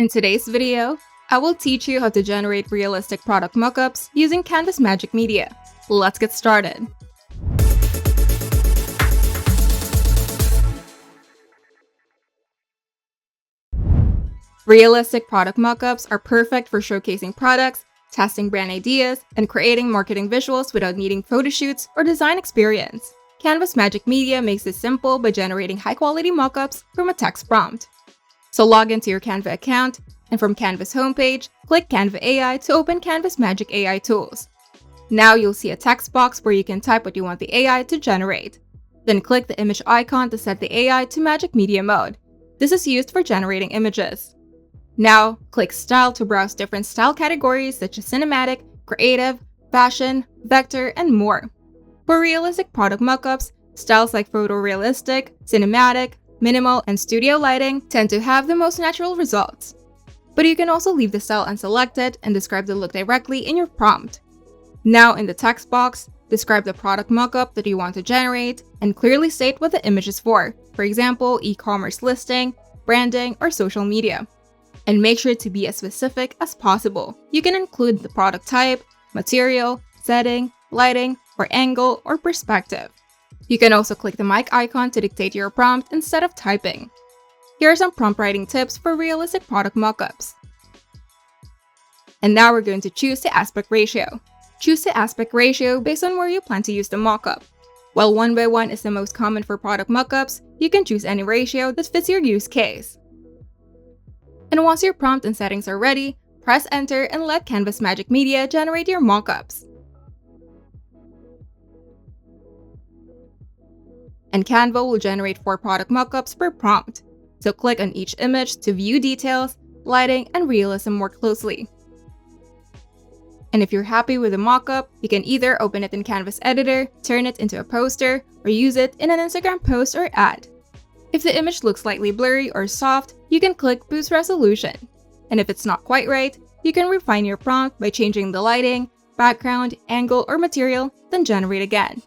In today's video, I will teach you how to generate realistic product mockups using Canva Magic Media. Let's get started. Realistic product mockups are perfect for showcasing products, testing brand ideas, and creating marketing visuals without needing photo shoots or design experience. Canva Magic Media makes this simple by generating high-quality mockups from a text prompt. So log into your Canva account, and from Canva's homepage, click Canva AI to open Canva's Magic AI tools. Now you'll see a text box where you can type what you want the AI to generate. Then click the image icon to set the AI to Magic Media mode. This is used for generating images. Now, click Style to browse different style categories such as cinematic, creative, fashion, vector, and more. For realistic product mockups, styles like photorealistic, cinematic, minimal, and studio lighting tend to have the most natural results. But you can also leave the style unselected and describe the look directly in your prompt. Now in the text box, describe the product mockup that you want to generate and clearly state what the image is for example, e-commerce listing, branding, or social media. And make sure to be as specific as possible. You can include the product type, material, setting, lighting, or angle, or perspective. You can also click the mic icon to dictate your prompt instead of typing. Here are some prompt writing tips for realistic product mockups. And now we're going to choose the aspect ratio. Choose the aspect ratio based on where you plan to use the mockup. While 1:1 is the most common for product mockups, you can choose any ratio that fits your use case. And once your prompt and settings are ready, press enter and let Canva Magic Media generate your mockups. And Canva will generate 4 product mockups per prompt. So click on each image to view details, lighting, and realism more closely. And if you're happy with the mockup, you can either open it in Canva's editor, turn it into a poster, or use it in an Instagram post or ad. If the image looks slightly blurry or soft, you can click Boost Resolution. And if it's not quite right, you can refine your prompt by changing the lighting, background, angle, or material, then generate again.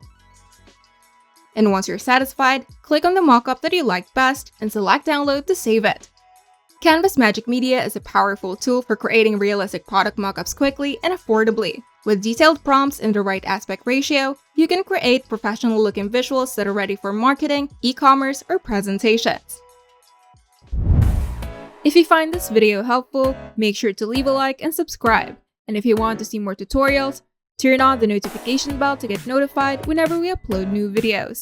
And once you're satisfied, click on the mockup that you like best and select Download to save it. Canva Magic Media is a powerful tool for creating realistic product mockups quickly and affordably. With detailed prompts in the right aspect ratio, you can create professional-looking visuals that are ready for marketing, e-commerce, or presentations. If you find this video helpful, make sure to leave a like and subscribe. And if you want to see more tutorials, turn on the notification bell to get notified whenever we upload new videos.